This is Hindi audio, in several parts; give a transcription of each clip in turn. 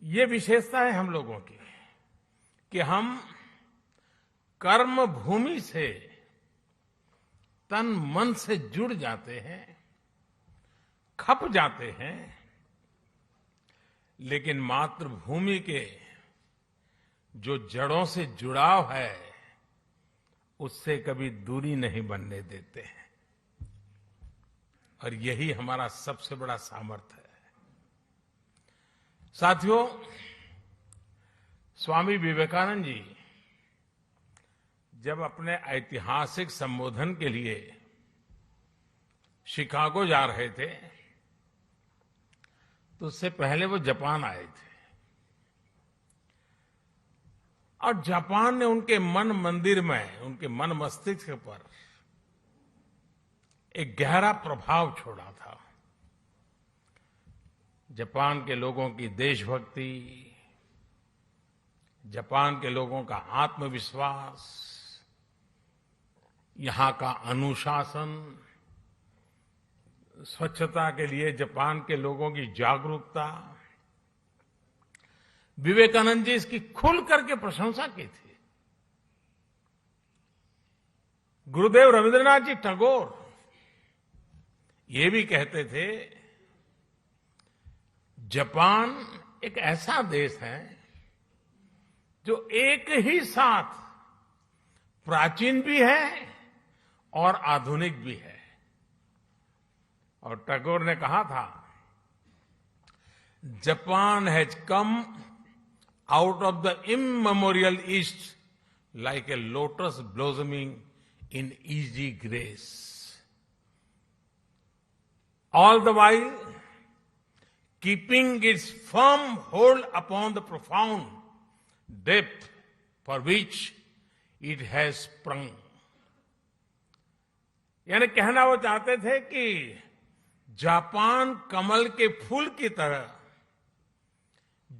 ये विशेषता है हम लोगों की कि हम कर्म भूमि से तन मन से जुड़ जाते हैं, खप जाते हैं, लेकिन मातृभूमि के जो जड़ों से जुड़ाव है उससे कभी दूरी नहीं बनने देते हैं। और यही हमारा सबसे बड़ा सामर्थ्य है। साथियों, स्वामी विवेकानंद जी जब अपने ऐतिहासिक संबोधन के लिए शिकागो जा रहे थे तो उससे पहले वो जापान आए थे और जापान ने उनके मन मंदिर में, उनके मन मस्तिष्क पर एक गहरा प्रभाव छोड़ा था। जापान के लोगों की देशभक्ति, जापान के लोगों का आत्मविश्वास, यहां का अनुशासन, स्वच्छता के लिए जापान के लोगों की जागरूकता, विवेकानंद जी इसकी खुल करके प्रशंसा की थी। गुरुदेव रविंद्रनाथ जी टैगोर ये भी कहते थे, जापान एक ऐसा देश है जो एक ही साथ प्राचीन भी है और आधुनिक भी है। और टैगोर ने कहा था, Japan has come out of the immemorial east like a lotus blossoming in easy grace, all the while keeping its firm hold upon the profound depth for which it has sprung। यानी कहना वो चाहते थे कि जापान कमल के फूल की तरह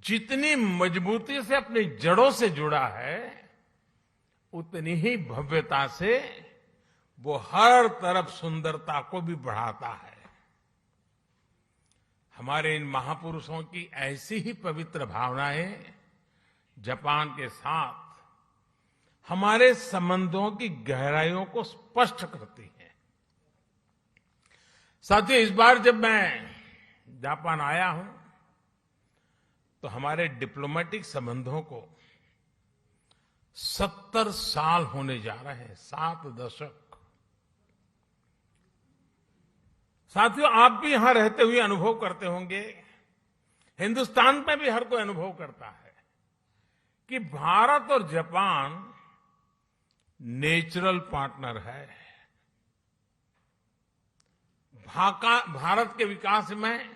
जितनी मजबूती से अपनी जड़ों से जुड़ा है, उतनी ही भव्यता से वो हर तरफ सुंदरता को भी बढ़ाता है। हमारे इन महापुरुषों की ऐसी ही पवित्र भावनाएं जापान के साथ हमारे संबंधों की गहराइयों को स्पष्ट करती हैं। साथियों, इस बार जब मैं जापान आया हूं तो हमारे डिप्लोमेटिक संबंधों को 70 साल होने जा रहे हैं, 7 दशक। साथियों, आप भी यहां रहते हुए अनुभव करते होंगे, हिंदुस्तान में भी हर कोई अनुभव करता है कि भारत और जापान नेचुरल पार्टनर है। भारत के विकास में,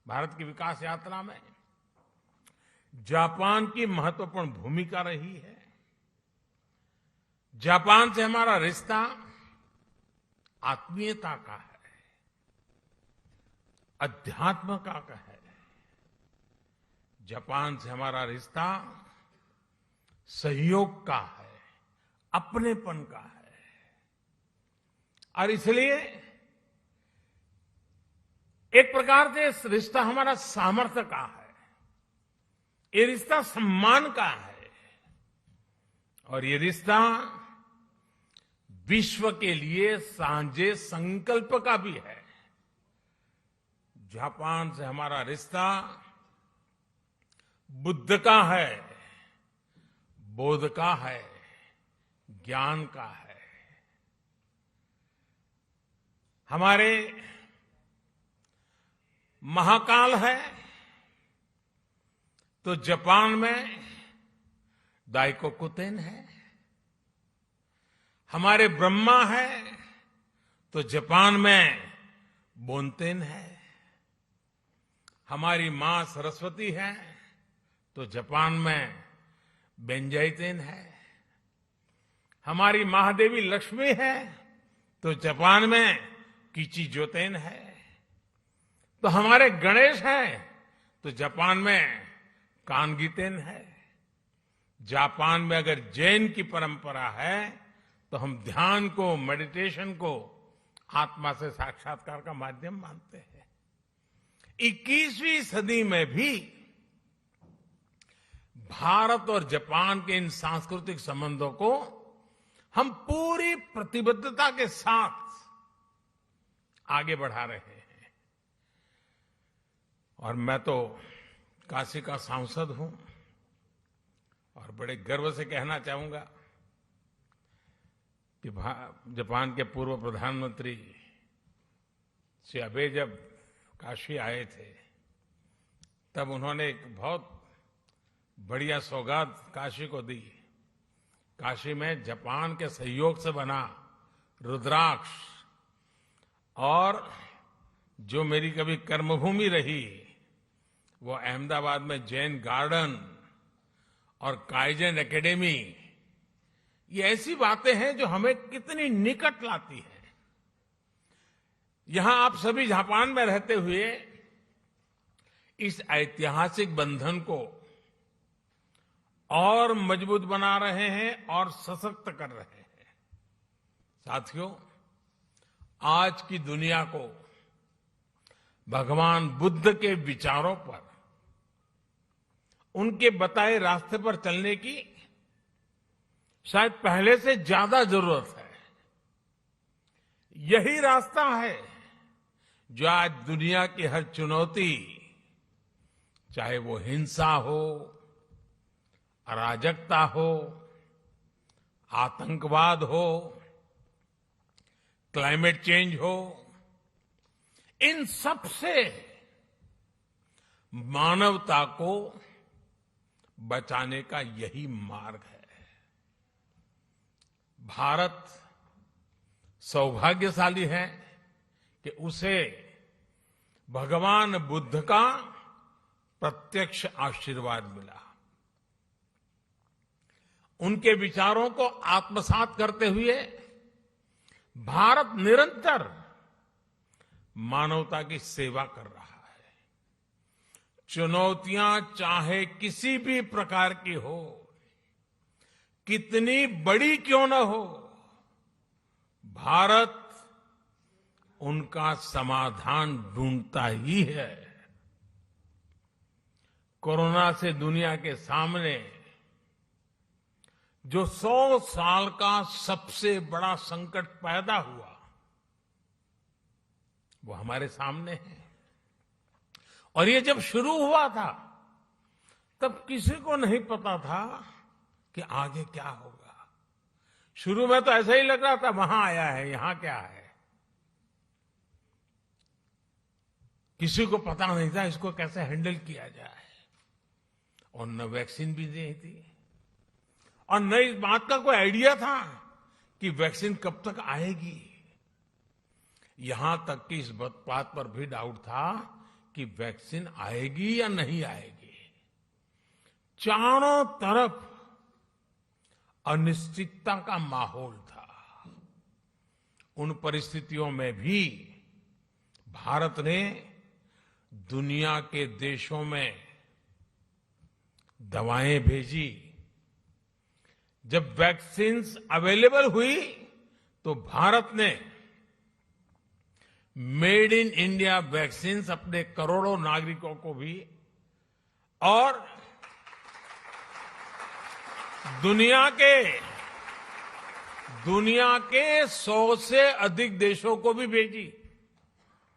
भारत की विकास यात्रा में जापान की महत्वपूर्ण भूमिका रही है। जापान से हमारा रिश्ता आत्मीयता का है, अध्यात्म का है। जापान से हमारा रिश्ता सहयोग का है, अपनेपन का है। और इसलिए एक प्रकार से इस रिश्ता हमारा सामर्थ्य का है, ये रिश्ता सम्मान का है, और ये रिश्ता विश्व के लिए साझे संकल्प का भी है। जापान से हमारा रिश्ता बुद्ध का है, बोध का है, ज्ञान का है। हमारे महाकाल है तो जापान में दाइकोकुतेन है। हमारे ब्रह्मा है तो जापान में बोनतेन है। हमारी मां सरस्वती है तो जापान में बेंजाइतेन है। हमारी महादेवी लक्ष्मी है तो जापान में किचिजोतेन है। तो हमारे गणेश हैं तो जापान में कानगीतेन है। जापान में अगर जैन की परंपरा है तो हम ध्यान को, मेडिटेशन को आत्मा से साक्षात्कार का माध्यम मानते हैं। 21वीं सदी में भी भारत और जापान के इन सांस्कृतिक संबंधों को हम पूरी प्रतिबद्धता के साथ आगे बढ़ा रहे हैं। और मैं तो काशी का सांसद हूं और बड़े गर्व से कहना चाहूंगा कि जापान के पूर्व प्रधानमंत्री श्री आबे जब काशी आए थे तब उन्होंने एक बहुत बढ़िया सौगात काशी को दी। काशी में जापान के सहयोग से बना रुद्राक्ष और जो मेरी कभी कर्मभूमि रही वो अहमदाबाद में जैन गार्डन और काइजन एकेडमी, ये ऐसी बातें हैं जो हमें कितनी निकट लाती है। यहां आप सभी जापान में रहते हुए इस ऐतिहासिक बंधन को और मजबूत बना रहे हैं और सशक्त कर रहे हैं। साथियों, आज की दुनिया को भगवान बुद्ध के विचारों पर, उनके बताए रास्ते पर चलने की शायद पहले से ज्यादा जरूरत है। यही रास्ता है जो आज दुनिया की हर चुनौती, चाहे वो हिंसा हो, अराजकता हो, आतंकवाद हो, क्लाइमेट चेंज हो, इन सब से मानवता को बचाने का यही मार्ग है। भारत सौभाग्यशाली है कि उसे भगवान बुद्ध का प्रत्यक्ष आशीर्वाद मिला। उनके विचारों को आत्मसात करते हुए भारत निरंतर मानवता की सेवा कर रहा है। चुनौतियां चाहे किसी भी प्रकार की हो, कितनी बड़ी क्यों न हो, भारत उनका समाधान ढूंढता ही है। कोरोना से दुनिया के सामने जो 100 साल का सबसे बड़ा संकट पैदा हुआ वो हमारे सामने है। और ये जब शुरू हुआ था तब किसी को नहीं पता था कि आगे क्या होगा। शुरू में तो ऐसा ही लग रहा था वहां आया है, यहां क्या है। किसी को पता नहीं था इसको कैसे हैंडल किया जाए। और न वैक्सीन भी नहीं थी और न इस बात का कोई आइडिया था कि वैक्सीन कब तक आएगी। यहां तक कि इस बात पर भी डाउट था कि वैक्सीन आएगी या नहीं आएगी। चारों तरफ अनिश्चितता का माहौल था। उन परिस्थितियों में भी भारत ने दुनिया के देशों में दवाएं भेजी। जब वैक्सीन्स अवेलेबल हुई तो भारत ने मेड इन इंडिया वैक्सीन्स अपने करोड़ों नागरिकों को भी और दुनिया के 100 से अधिक देशों को भी भेजी।